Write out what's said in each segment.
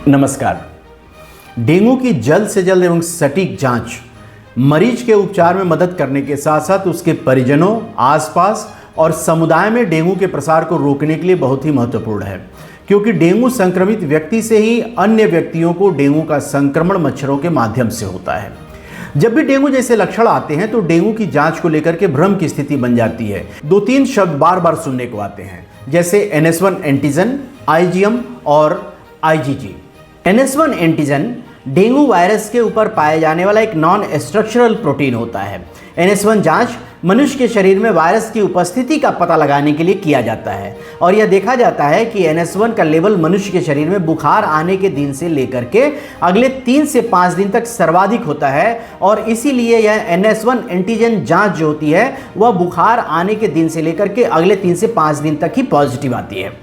नमस्कार। डेंगू की जल्द से जल्द एवं सटीक जांच मरीज के उपचार में मदद करने के साथ साथ उसके परिजनों, आसपास और समुदाय में डेंगू के प्रसार को रोकने के लिए बहुत ही महत्वपूर्ण है, क्योंकि डेंगू संक्रमित व्यक्ति से ही अन्य व्यक्तियों को डेंगू का संक्रमण मच्छरों के माध्यम से होता है। जब भी डेंगू जैसे लक्षण आते हैं तो डेंगू की जांच को लेकर के भ्रम की स्थिति बन जाती है। 2-3 शब्द बार बार सुनने को आते हैं, जैसे NS1 एंटीजन, IgM और IgG। NS1 antigen dengue virus के ऊपर पाया जाने वाला एक नॉन स्ट्रक्चरल प्रोटीन होता है। NS1 जांच मनुष्य के शरीर में वायरस की उपस्थिति का पता लगाने के लिए किया जाता है और यह देखा जाता है कि NS1 का लेवल मनुष्य के शरीर में बुखार आने के दिन से लेकर के अगले 3 से 5 दिन तक सर्वाधिक होता है और इसीलिए यह NS1 एंटीजन जांच जो होती है वह बुखार आने के दिन से लेकर के अगले 3 से 5 दिन तक ही पॉजिटिव आती है।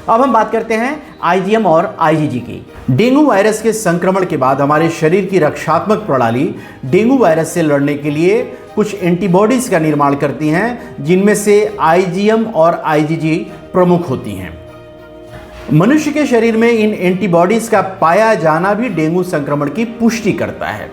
अब हम बात करते हैं IgM और IgG की। डेंगू वायरस के संक्रमण के बाद हमारे शरीर की रक्षात्मक प्रणाली डेंगू वायरस से लड़ने के लिए कुछ एंटीबॉडीज का निर्माण करती हैं, जिनमें से IgM और IgG प्रमुख होती हैं। मनुष्य के शरीर में इन एंटीबॉडीज का पाया जाना भी डेंगू संक्रमण की पुष्टि करता है।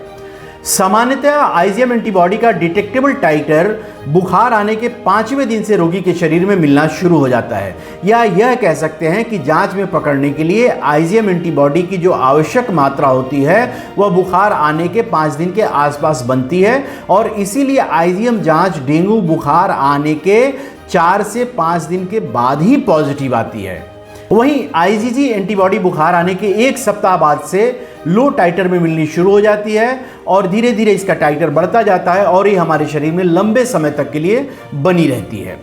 सामान्यतः IgM एंटीबॉडी का डिटेक्टेबल टाइटर बुखार आने के 5वें दिन से रोगी के शरीर में मिलना शुरू हो जाता है, या यह कह सकते हैं कि जांच में पकड़ने के लिए IgM एंटीबॉडी की जो आवश्यक मात्रा होती है वह बुखार आने के 5 दिन के आसपास बनती है और इसीलिए IgM जांच डेंगू बुखार आने के 4 से 5 दिन के बाद ही पॉजिटिव आती है। वहीं IgG एंटीबॉडी बुखार आने के 1 सप्ताह बाद से लो टाइटर में मिलनी शुरू हो जाती है और धीरे धीरे इसका टाइटर बढ़ता जाता है और ये हमारे शरीर में लंबे समय तक के लिए बनी रहती है।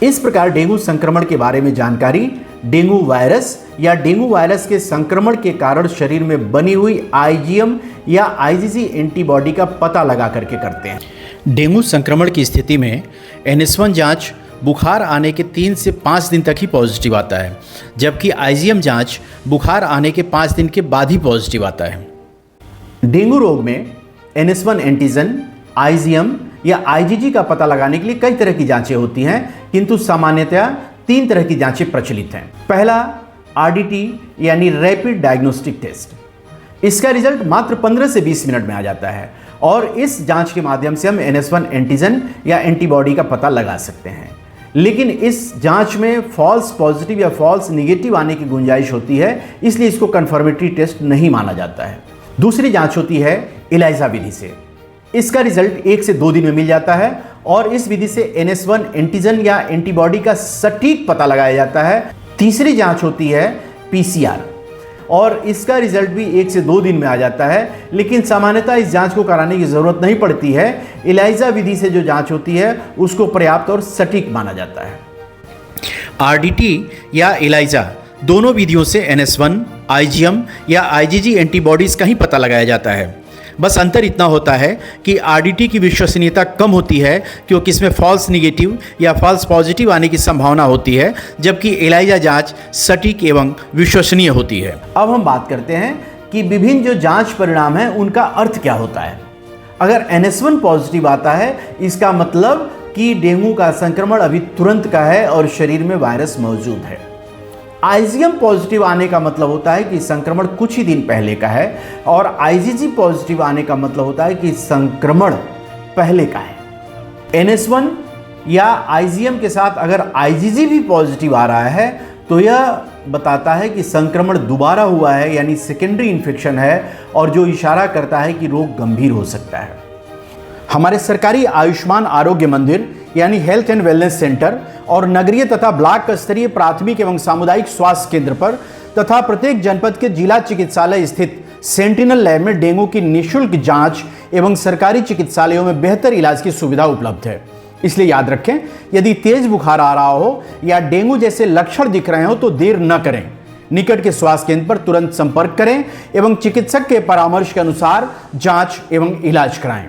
इस प्रकार डेंगू संक्रमण के बारे में जानकारी डेंगू वायरस या डेंगू वायरस के संक्रमण के कारण शरीर में बनी हुई IgM या IgG एंटीबॉडी का पता लगा करके करते हैं। डेंगू संक्रमण की स्थिति में NS1 जांच बुखार आने के 3 से 5 दिन तक ही पॉजिटिव आता है, जबकि IgM जांच बुखार आने के 5 दिन के बाद ही पॉजिटिव आता है। डेंगू रोग में NS1 एंटीजन, IgM या IgG का पता लगाने के लिए कई तरह की जांचें होती हैं, किंतु सामान्यतः 3 तरह की जांचें प्रचलित हैं। पहला RDT यानी रैपिड डायग्नोस्टिक टेस्ट। इसका रिजल्ट मात्र 15 से 20 मिनट में आ जाता है और इस जांच के माध्यम से हम NS1 एंटीजन या एंटीबॉडी का पता लगा सकते हैं। लेकिन इस जांच में फॉल्स पॉजिटिव या फॉल्स निगेटिव आने की गुंजाइश होती है, इसलिए इसको कंफर्मेटरी टेस्ट नहीं माना जाता है। दूसरी जांच होती है ELISA विधि से। इसका रिजल्ट 1 से 2 दिन में मिल जाता है और इस विधि से NS1 एंटीजन या एंटीबॉडी का सटीक पता लगाया जाता है। तीसरी जांच होती है PCR और इसका रिजल्ट भी 1 से 2 दिन में आ जाता है, लेकिन सामान्यतः इस जांच को कराने की ज़रूरत नहीं पड़ती है। ELISA विधि से जो जांच होती है उसको पर्याप्त और सटीक माना जाता है। RDT या ELISA दोनों विधियों से NS1, IgM या IgG एंटीबॉडीज़ का ही पता लगाया जाता है। बस अंतर इतना होता है कि RDT की विश्वसनीयता कम होती है क्योंकि इसमें फॉल्स निगेटिव या फॉल्स पॉजिटिव आने की संभावना होती है, जबकि ELISA जांच सटीक एवं विश्वसनीय होती है। अब हम बात करते हैं कि विभिन्न जो जांच परिणाम हैं उनका अर्थ क्या होता है। अगर NS1 पॉजिटिव आता है, इसका मतलब कि डेंगू का संक्रमण अभी तुरंत का है और शरीर में वायरस मौजूद है। IgM पॉजिटिव आने का मतलब होता है कि संक्रमण कुछ ही दिन पहले का है और IgG पॉजिटिव आने का मतलब होता है कि संक्रमण पहले का है। NS1 या IgM के साथ अगर IgG भी पॉजिटिव आ रहा है तो यह बताता है कि संक्रमण दोबारा हुआ है, यानी सेकेंडरी इन्फेक्शन है और जो इशारा करता है कि रोग गंभीर हो सकता है। हमारे सरकारी आयुष्मान आरोग्य मंदिर यानी हेल्थ एंड वेलनेस सेंटर और नगरीय तथा ब्लॉक स्तरीय प्राथमिक एवं सामुदायिक स्वास्थ्य केंद्र पर तथा प्रत्येक जनपद के जिला चिकित्सालय स्थित सेंटिनल लैब में डेंगू की निःशुल्क जांच एवं सरकारी चिकित्सालयों में बेहतर इलाज की सुविधा उपलब्ध है। इसलिए याद रखें, यदि तेज बुखार आ रहा हो या डेंगू जैसे लक्षण दिख रहे हो तो देर न करें। निकट के स्वास्थ्य केंद्र पर तुरंत संपर्क करें एवं चिकित्सक के परामर्श के अनुसार जांच एवं इलाज कराएं।